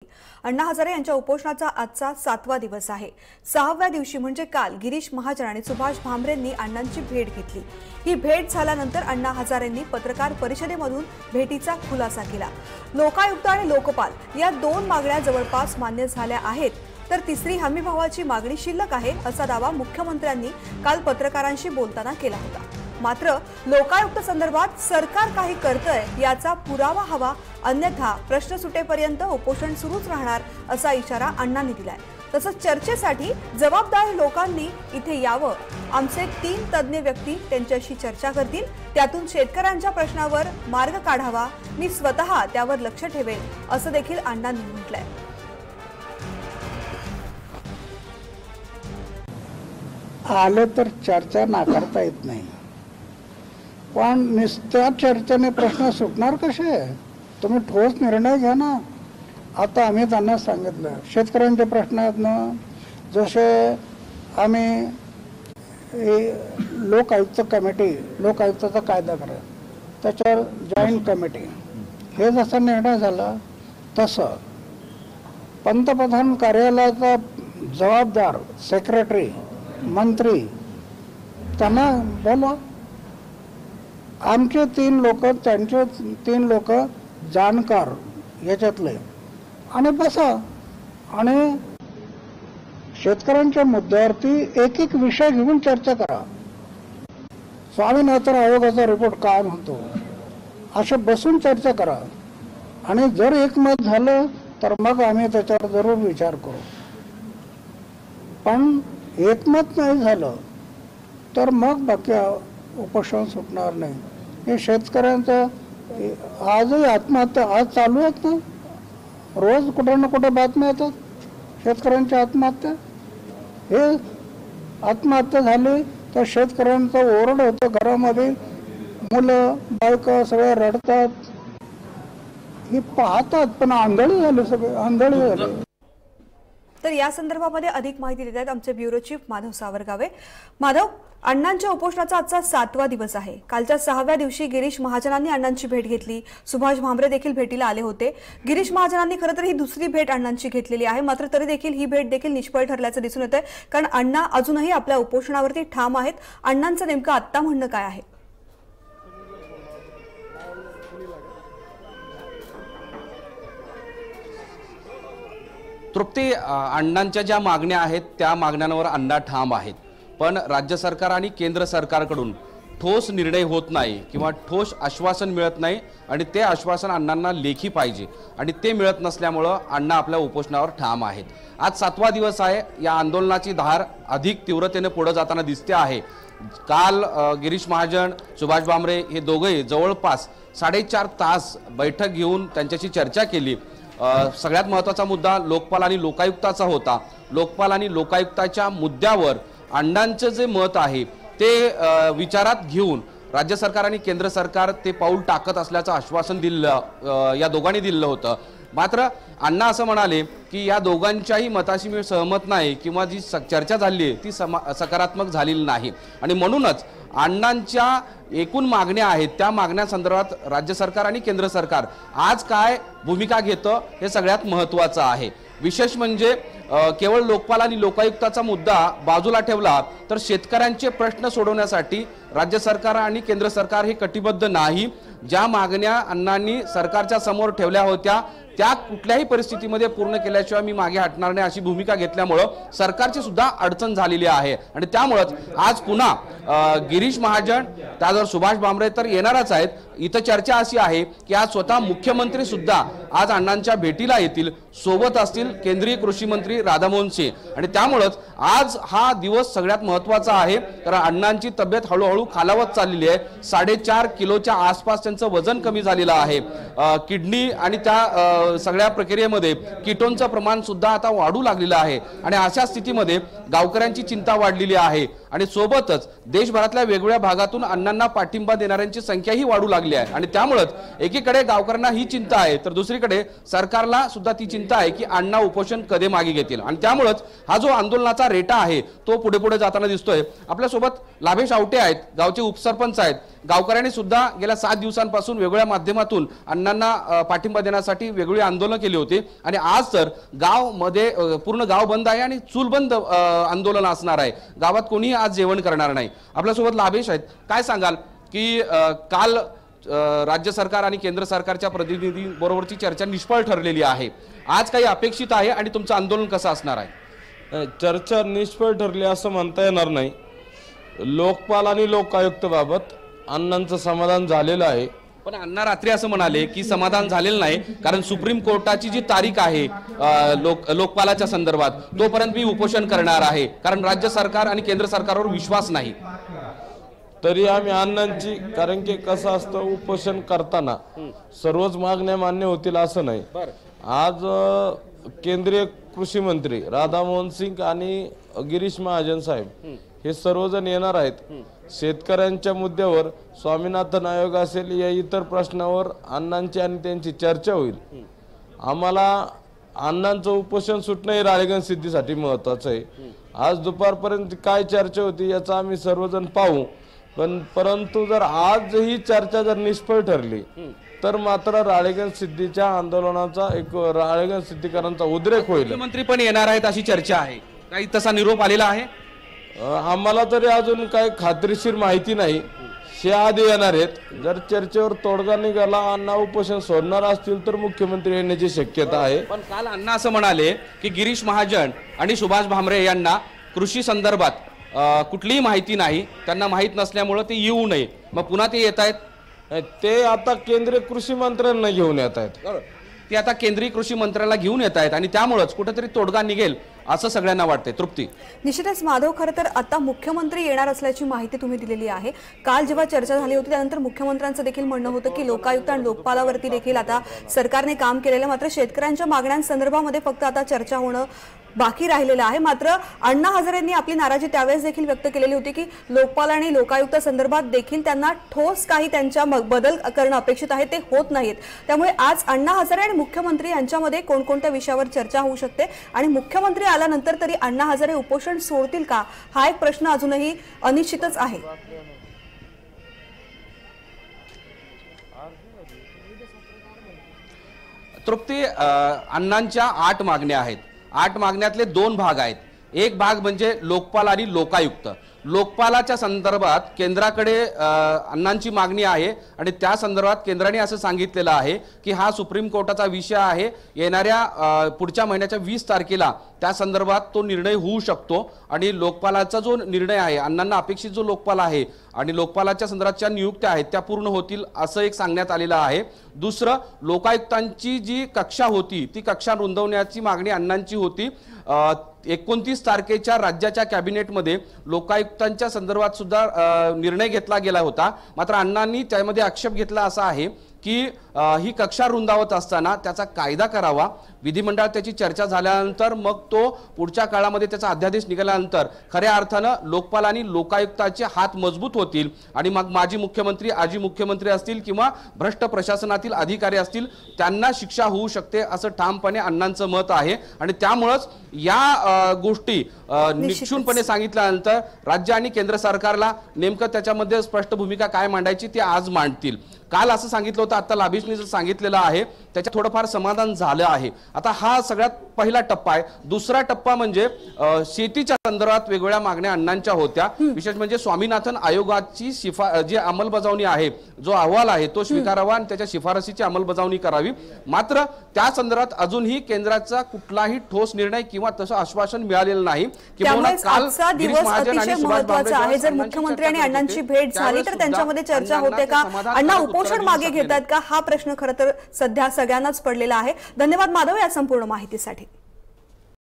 अण्णा हजारे यांच्या उपोषणाचा आजचा 7वा दिवस आहे। 6व्या दिवशी म्हणजे काल गिरीश महाजन आणि सुभाष भामरेंनी अण्णांची भेट घेतली। ही भेट झाल्यानंतर अण्णा हजारेंनी पत्रकार परिषदेमधून भेटीचा खुलासा केला। लोकायुक्त आणि लोकपाल या दोन मागण्या जवळपास मान्य झाल्या आहेत, तर तिसरी हमीभावाची मागणी शिल्लक आहे असा दावा मुख्यमंत्र्यांनी काल पत्रकारांशी बोलताना केला होता। मात्र लोकायुक्त संदर्भात सरकार काही करतंय याचा पुरावा हवा, अन्यथा प्रश्न सुटेपर्यंत उपोषण सुरूच राहणार असा इशारा अण्णांनी दिलाय। तसंच चर्चेसाठी जबाबदार लोकांनी इथे यावं, आमचे 3 तज्ञ व्यक्ती त्यांच्याशी चर्चा करतील, त्यातून शेतकऱ्यांच्या प्रश्नावर मार्ग काढावा, मी स्वतः त्यावर लक्ष ठेवेल असं देखील अण्णांनी म्हटलंय। आलं तर चर्चा नाकारता येत नाही, पण नुसत्या चर्चेने प्रश्न सुटणार कसे? तुम्ही ठोस निर्णय घ्या ना। आता आम्ही त्यांना सांगितलं शेतकऱ्यांचे प्रश्न आहेत ना, जसे आम्ही लोकायुक्त कमिटी, लोकायुक्ताचा कायदा करा, त्याच्यावर जॉईंट कमिटी, हे जसा निर्णय झाला तसं पंतप्रधान कार्यालयाचा जबाबदार सेक्रेटरी, मंत्री त्यांना बोलवा, आमचे 3 लोक, त्यांचे 3 लोक जाणकार याच्यातले, आणि बसा आणि शेतकऱ्यांच्या मुद्द्यावरती एक एक विषय घेऊन चर्चा करा। स्वामीनाथन आयोगाचा रिपोर्ट काय म्हणतो असे बसून चर्चा करा, आणि जर एकमत झालं तर मग आम्ही त्याच्यावर जरूर विचार करू। पण एकमत नाही झालं तर मग बाकी उपोषण सुटणार नाही। हे शेतकऱ्यांचं आजही आत्महत्या आज चालू आहेत ना, रोज कुठे ना कुठे बातम्या येतात शेतकऱ्यांच्या आत्महत्या। हे आत्महत्या झाली तर शेतकऱ्यांचा ओरड होतो, घरामध्ये मुलं बायका सगळे रडतात, हे पाहतात पण आंधळी झाली, सगळे आंधळी झाली। तर या संदर्भामध्ये अधिक माहिती देत आहेत आमचे ब्युरो चीफ माधव सावरगावे। माधव, अण्णांच्या उपोषणाचा आजचा 7वा दिवस आहे। कालच्या 6व्या दिवशी गिरीश महाजनांनी अण्णांची भेट घेतली, सुभाष भामरे देखील भेटीला आले होते। गिरीश महाजनांनी खरं तर ही दुसरी भेट अण्णांची घेतलेली आहे, मात्र तरी देखील ही भेट देखील निष्फळ ठरल्याचं दिसून येतंय, कारण अण्णा अजूनही आपल्या उपोषणावरती ठाम आहेत। अण्णांचं नेमकं आत्ता म्हणणं काय आहे? तृप्ती, अण्णांच्या ज्या मागण्या आहेत त्या मागण्यांवर अण्णा ठाम आहेत, पण राज्य सरकार आणि केंद्र सरकारकडून ठोस निर्णय होत नाही किंवा ठोस आश्वासन मिळत नाही, आणि ते आश्वासन अण्णांना लेखी पाहिजे, आणि ते मिळत नसल्यामुळं अण्णा आपल्या उपोषणावर ठाम आहेत। आज 7वा दिवस आहे। या आंदोलनाची धार अधिक तीव्रतेने पुढे जाताना दिसते आहे। काल गिरीश महाजन, सुभाष भामरे हे दोघे जवळपास 4.5 तास बैठक घेऊन त्यांच्याशी चर्चा केली। सगळ्यात महत्त्वाचा मुद्दा लोकपाल आणि लोकायुक्ताचा होता। लोकपाल आणि लोकायुक्ताच्या मुद्द्यावर अण्णांचं जे मत आहे ते विचारात घेऊन राज्य सरकार आणि केंद्र सरकार ते पाऊल टाकत असल्याचं आश्वासन दिलं, या दोघांनी दिलं होतं। मात्र अण्णा असं म्हणाले की या दोघांच्याही मताशी मी सहमत नाही, किंवा जी चर्चा झाली आहे ती सकारात्मक झालेली नाही, आणि म्हणूनच अण्णांच्या एकूण मागण्या आहेत त्या मागण्यासंदर्भात राज्य सरकार आणि केंद्र सरकार आज काय भूमिका घेतं हे सगळ्यात महत्त्वाचं आहे। विशेष म्हणजे केवळ लोकपाल आणि लोकायुक्ताचा मुद्दा बाजूला ठेवला तर शेतकऱ्यांचे प्रश्न सोडवण्यासाठी राज्य सरकार आणि केंद्र सरकार हे कटिबद्ध नाही। ज्या मागण्या अण्णांनी सरकारच्या समोर ठेवल्या होत्या त्या कुठल्याही परिस्थितीमध्ये पूर्ण केल्याशिवाय मी मागे हटणार नाही अशी भूमिका घेतल्यामुळे सरकारची सुद्धा अडचण झालेली आहे, आणि त्यामुळेच आज पुन्हा गिरीश महाजन, त्यावर सुभाष भामरे तर येणारच आहेत। इथं चर्चा अशी आहे की आज स्वतः मुख्यमंत्री सुद्धा आज अण्णांच्या भेटीला येतील, सोबत असतील केंद्रीय कृषी मंत्री राधामोहन सिंह, आणि त्यामुळेच आज हा दिवस सगळ्यात महत्त्वाचा आहे, कारण अण्णांची तब्येत हळूहळू खालावत चाललेली आहे। 4.5 किलोच्या आसपास त्यांचं वजन कमी झालेलं आहे। किडनी आणि त्या सगळ्या प्रक्रियेमध्ये कीटोनचं प्रमाण सुद्धा आता वाढू लागलेलं आहे, आणि अशा स्थितीमध्ये गावकऱ्यांची चिंता वाढलेली आहे, आणि सोबतच देशभरातल्या वेगवेगळ्या भागातून अण्णांना पाठिंबा देणाऱ्यांची संख्याही वाढू लागली आहे, आणि त्यामुळेच एकीकडे गावकऱ्यांना ही चिंता आहे तर दुसरीकडे सरकारला सुद्धा ती चिंता आहे की अण्णा उपोषण कधी मागे घेतील, आणि त्यामुळेच हा जो आंदोलनाचा रेटा आहे तो पुढे पुढे जाताना दिसतोय। आपल्यासोबत लाभेश आवटे आहेत, गावचे उपसरपंच आहेत, गावकऱ्यांनी सुद्धा गेल्या 7 दिवसांपासून वेगवेगळ्या माध्यमातून अण्णांना पाठिंबा देण्यासाठी वेगवेगळी आंदोलन केली होती आणि आज तर गावमध्ये पूर्ण गाव बंद आहे आणि चूलबंद आंदोलन असणार आहे। गावात कोणीही आज जेवण करणार नाही। आपल्यासोबत लाभेश आहेत, काय सांगाल की काल राज्य सरकार आणि केंद्र सरकारच्या प्रतिनिधींबरोबरची चर्चा निष्फळ ठरलेली आहे, आज काही अपेक्षित आहे आणि तुमचं आंदोलन कसं असणार आहे? चर्चा निष्फळ ठरली असं म्हणता येणार नाही। लोकपाल आणि लोकायुक्त बाबत अण्णांचं समाधान झालेलं आहे, पण अण्णा रात्री असं म्हणाले की समाधान झालेलं नाही, कारण सुप्रीम कोर्टाची जी तारीख आहे लोकपालाच्या संदर्भात तोपर्यंत मी उपोषण करणार आहे, कारण राज्य सरकार आणि केंद्र सरकारवर विश्वास नाही। तरी आम्ही अण्णांची, कारण की कसं असतं उपोषण करताना सर्वच मागण्या मान्य होतील असं नाही। आज केंद्रीय कृषी मंत्री राधामोहन सिंग आणि गिरीश महाजन साहेब हे सर्वजण येणार आहेत। शेतकऱ्यांच्या मुद्द्यावर, स्वामीनाथन आयोग असेल या इतर प्रश्नावर अण्णांची आणि त्यांची चर्चा होईल। आम्हाला अण्णांचं उपोषण सुटणं हे राळेगण सिद्धीसाठी महत्वाचं आहे। आज दुपारपर्यंत काय चर्चा होती याचा आम्ही सर्वजण पाहू, परंतु जर आज ही चर्चा जर निष्फळ ठरली तर मात्र राळेगण सिद्धीच्या आंदोलनाचा एक राळेगण सिद्धीकरांचा उद्रेक होईल। मुख्यमंत्री पण येणार आहेत अशी चर्चा आहे, काही तसा निरोप आलेला आहे? आम्हाला तरी अजून काही खात्रीशीर माहिती नाही, हे आधी येणार आहेत। जर चर्चेवर तोडगा निघाला, अण्णा उपोषण सोडणार असतील तर मुख्यमंत्री येण्याची शक्यता आहे। पण काल अण्णा असं म्हणाले की गिरीश महाजन आणि सुभाष भामरे यांना कृषी संदर्भात कुठलीही माहिती नाही, त्यांना माहित नसल्यामुळे ते येऊ नये। मग पुन्हा ते येत आहेत, ते आता केंद्रीय कृषी मंत्र्यांना घेऊन येत आहेत, ते आता केंद्रीय कृषी मंत्र्याला घेऊन येत आहेत आणि त्यामुळेच कुठेतरी तोडगा निघेल असं सगळ्यांना वाटते। तृप्ती, निश्चितच माधव, खरं तर आता मुख्यमंत्री येणार असल्याची माहिती तुम्ही दिलेली आहे। काल जेव्हा चर्चा झाली होती त्यानंतर मुख्यमंत्र्यांचं देखील म्हणणं होतं की लोकायुक्त आणि लोकपालावरती देखील आता सरकारने काम केलेलं, मात्र शेतकऱ्यांच्या मागण्यांसंदर्भामध्ये फक्त आता चर्चा होणं बाकी राहिलेलं आहे। मात्र अण्णा हजारेंनी आपली नाराजी त्यावेळेस देखील व्यक्त केलेली होती की लोकपाल आणि लोकायुक्त संदर्भात देखील त्यांना ठोस काही त्यांच्या बदल करणं अपेक्षित आहे, ते होत नाहीत। त्यामुळे आज अण्णा हजारे आणि मुख्यमंत्री यांच्यामध्ये कोणकोणत्या विषयावर चर्चा होऊ शकते आणि मुख्यमंत्री आल्यानंतर तरी अण्णा हजारे उपोषण सोडतील का, हा एक प्रश्न अजूनही अनिश्चितच आहे। तृप्ती, अण्णांच्या 8 मागण्या आहेत, 8 मागण्यातले 2 भाग आहेत। एक भाग म्हणजे लोकपाल आणि लोकायुक्त। लोकपालाच्या संदर्भात केंद्राकडे अण्णांची मागणी आहे आणि त्या संदर्भात केंद्राने असं सांगितलेलं आहे की हा सुप्रीम कोर्टाचा विषय आहे, येणाऱ्या पुढच्या महिन्याच्या 20 तारखेला त्या संदर्भात तो निर्णय होऊ शकतो आणि लोकपालाचा जो निर्णय आहे, अण्णांना अपेक्षित जो लोकपाल आहे आणि लोकपालाच्या संदर्भातच्या नियुक्त्या आहेत त्या पूर्ण होतील असं एक सांगण्यात आलेलं आहे। दुसरं, लोकायुक्तांची जी कक्षा होती ती कक्षा रुंदवण्याची मागणी अण्णांची होती। 29 तारखेच्या राज्याच्या कॅबिनेटमध्ये लोकायुक्तांच्या संदर्भात सुद्धा निर्णय घेतला गेला होता, मात्र अण्णांनी त्यामध्ये आक्षेप घेतला असा आहे की ही कक्षा रुंदावत असताना त्याचा कायदा करावा, विधिमंडळात त्याची चर्चा झाल्यानंतर मग तो पुढच्या काळामध्ये त्याचा अध्यादेश निघाल्यानंतर खऱ्या अर्थानं लोकपाल आणि लोकायुक्ताचे हात मजबूत होतील आणि मग माजी मुख्यमंत्री, आजी मुख्यमंत्री असतील किंवा भ्रष्ट प्रशासनातील अधिकारी असतील त्यांना शिक्षा होऊ शकते असं ठामपणे अण्णांचं मत आहे। आणि त्यामुळेच या गोष्टी निश्चितपणे सांगितल्यानंतर राज्य आणि केंद्र सरकारला नेमकं त्याच्यामध्ये स्पष्ट भूमिका काय मांडायची ते आज मांडतील। काल असं सांगितलं होतं, आता लाभेशने जर सांगितलेलं आहे त्याच्यात थोडंफार समाधान झालं आहे। आता हा सगळ्यात पहिला टप्पा आहे। दुसरा टप्पा म्हणजे शेतीच्या संदर्भात वेगवेगळ्या मागण्या अण्णांच्या होत्या, विशेष म्हणजे स्वामीनाथन आयोगाची जी अंमलबजावणी आहे, जो अहवाल आहे तो स्वीकारावा आणि त्याच्या शिफारसीची अंमलबजावणी करावी। मात्र त्या संदर्भात अजूनही केंद्राचा कुठलाही ठोस निर्णय किंवा तसं आश्वासन मिळालेलं नाही। आजचा दिवस अतिशय महत्त्वाचा आहे। जर मुख्यमंत्री आणि अण्णांची भेट झाली तर त्यांच्यामध्ये चर्चा होते का, अण्णा उपोषण मागे घेतात का, हा प्रश्न खरं तर सध्या सगळ्यांनाच पडलेला आहे। धन्यवाद माधव या संपूर्ण माहितीसाठी।